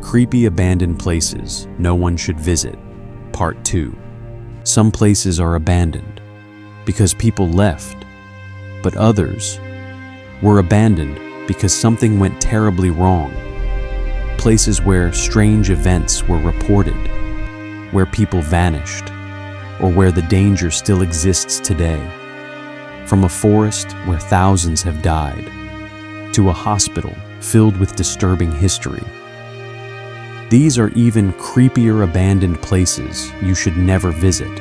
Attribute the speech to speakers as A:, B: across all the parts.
A: Creepy abandoned places no one should visit, Part 2. Some places are abandoned because people left, but others were abandoned because something went terribly wrong. Places where strange events were reported, where people vanished, or where the danger still exists today. From a forest where thousands have died, to a hospital filled with disturbing history. These are even creepier abandoned places you should never visit.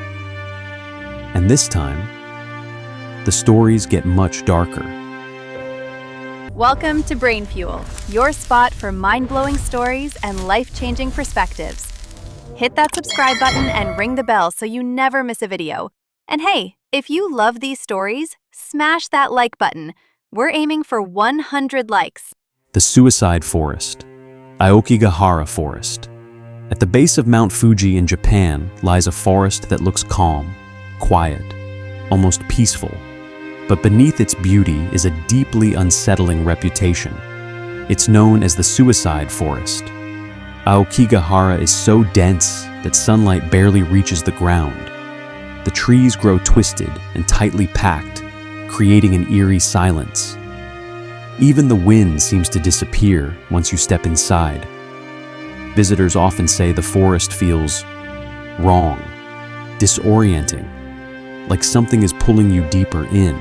A: And this time, the stories get much darker.
B: Welcome to Brain Fuel, your spot for mind-blowing stories and life-changing perspectives. Hit that subscribe button and ring the bell so you never miss a video. And hey, if you love these stories, smash that like button. We're aiming for 100 likes.
A: The Suicide Forest, Aokigahara Forest. At the base of Mount Fuji in Japan lies a forest that looks calm, quiet, almost peaceful. But beneath its beauty is a deeply unsettling reputation. It's known as the Suicide Forest. Aokigahara is so dense that sunlight barely reaches the ground. The trees grow twisted and tightly packed, creating an eerie silence. Even the wind seems to disappear once you step inside. Visitors often say the forest feels wrong, disorienting, like something is pulling you deeper in.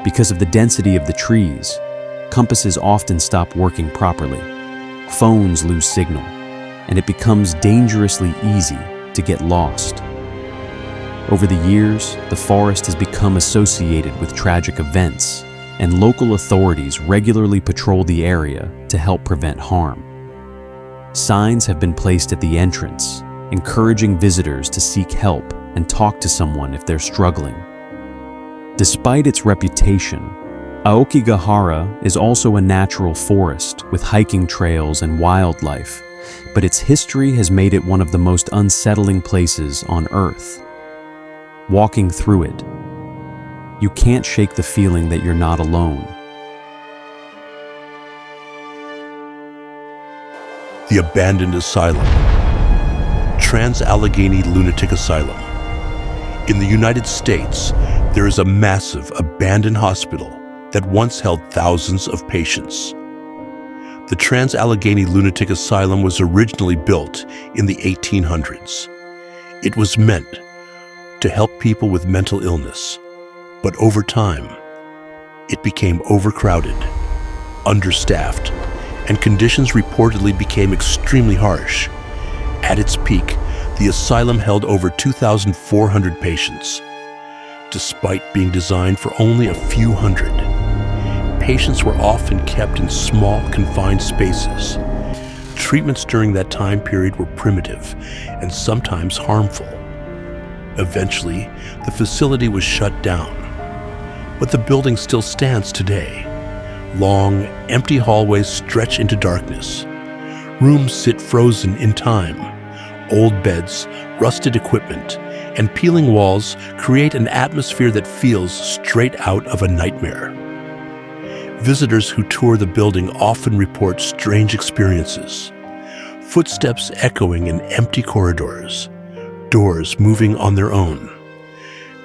A: Because of the density of the trees, compasses often stop working properly. Phones lose signal, and it becomes dangerously easy to get lost. Over the years, the forest has become associated with tragic events, and local authorities regularly patrol the area to help prevent harm. Signs have been placed at the entrance, encouraging visitors to seek help and talk to someone if they're struggling. Despite its reputation, Aokigahara is also a natural forest with hiking trails and wildlife, but its history has made it one of the most unsettling places on Earth. Walking through it, you can't shake the feeling that you're not alone.
C: The abandoned asylum, Trans-Allegheny Lunatic Asylum. In the United States, there is a massive abandoned hospital that once held thousands of patients. The Trans-Allegheny Lunatic Asylum was originally built in the 1800s. It was meant to help people with mental illness, but over time, it became overcrowded, understaffed, and conditions reportedly became extremely harsh. At its peak, the asylum held over 2,400 patients. Despite being designed for only a few hundred, patients were often kept in small, confined spaces. Treatments during that time period were primitive and sometimes harmful. Eventually, the facility was shut down, but the building still stands today. Long, empty hallways stretch into darkness. Rooms sit frozen in time. Old beds, rusted equipment, and peeling walls create an atmosphere that feels straight out of a nightmare. Visitors who tour the building often report strange experiences. Footsteps echoing in empty corridors, doors moving on their own,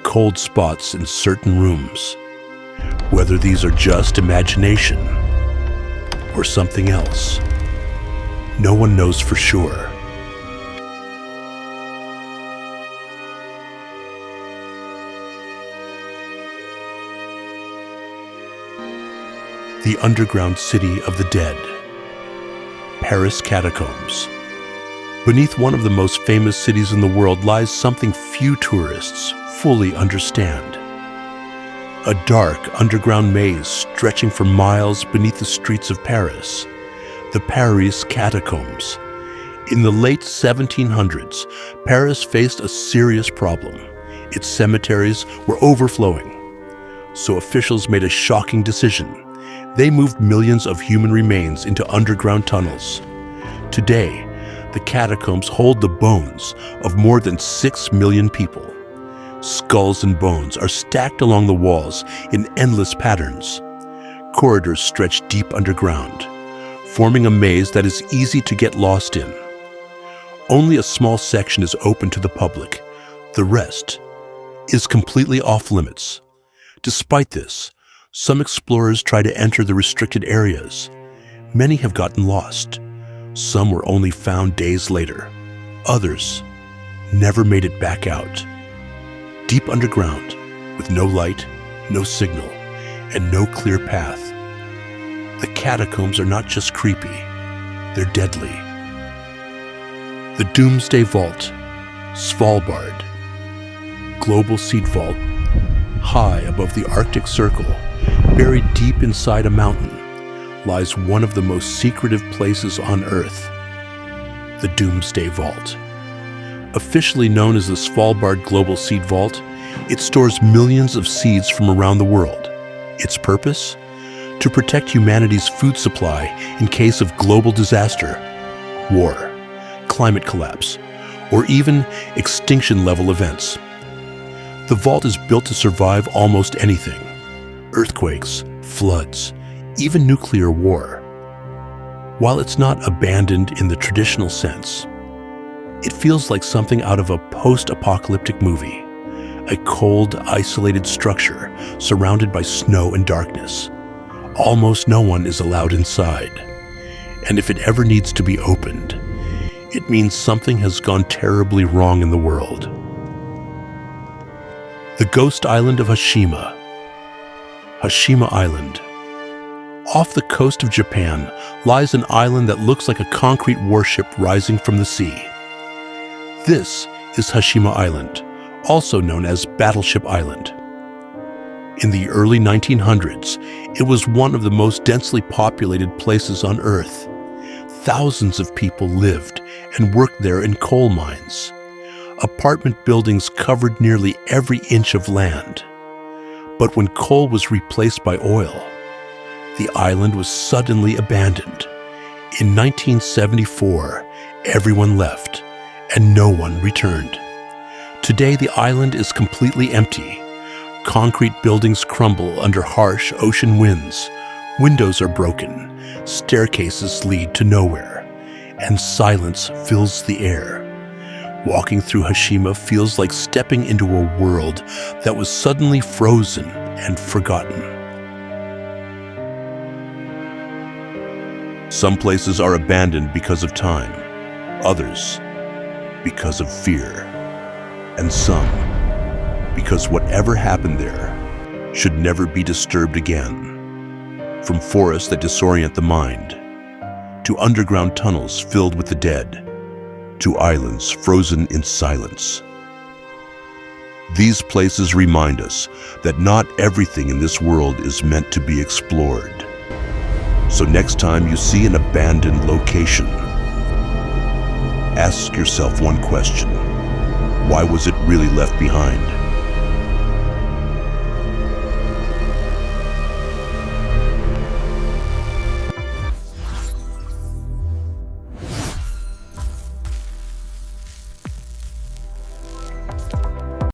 C: cold spots in certain rooms. Whether these are just imagination or something else, no one knows for sure. The underground city of the dead, Paris Catacombs. Beneath one of the most famous cities in the world lies something few tourists fully understand. A dark underground maze stretching for miles beneath the streets of Paris, the Paris Catacombs. In the late 1700s, Paris faced a serious problem. Its cemeteries were overflowing. So officials made a shocking decision. They moved millions of human remains into underground tunnels. Today, the catacombs hold the bones of more than 6 million people. Skulls and bones are stacked along the walls in endless patterns. Corridors stretch deep underground. forming a maze that is easy to get lost in. Only a small section is open to the public. The rest is completely off limits. Despite this, some explorers try to enter the restricted areas. Many have gotten lost. Some were only found days later. Others never made it back out. Deep underground, with no light, no signal, and no clear path. The catacombs are not just creepy, they're deadly. The Doomsday Vault, Svalbard. Global Seed Vault, high above the Arctic Circle, buried deep inside a mountain, lies one of the most secretive places on Earth, the Doomsday Vault. Officially known as the Svalbard Global Seed Vault, it stores millions of seeds from around the world. Its purpose? To protect humanity's food supply in case of global disaster, war, climate collapse, or even extinction-level events. The vault is built to survive almost anything: earthquakes, floods, even nuclear war. While it's not abandoned in the traditional sense, it feels like something out of a post-apocalyptic movie, a cold, isolated structure surrounded by snow and darkness. Almost no one is allowed inside, and if it ever needs to be opened, it means something has gone terribly wrong in the world. The Ghost Island of Hashima. Hashima Island. Off the coast of Japan lies an island that looks like a concrete warship rising from the sea. This is Hashima Island, also known as Battleship Island. In the early 1900s, it was one of the most densely populated places on Earth. Thousands of people lived and worked there in coal mines. Apartment buildings covered nearly every inch of land. But when coal was replaced by oil, the island was suddenly abandoned. In 1974, everyone left, and no one returned. Today, the island is completely empty. Concrete buildings crumble under harsh ocean winds. Windows are broken. Staircases lead to nowhere, and silence fills the air. Walking through Hashima feels like stepping into a world that was suddenly frozen and forgotten. Some places are abandoned because of time, others because of fear, and some because whatever happened there should never be disturbed again. From forests that disorient the mind, to underground tunnels filled with the dead, to islands frozen in silence. These places remind us that not everything in this world is meant to be explored. So next time you see an abandoned location, ask yourself one question: why was it really left behind?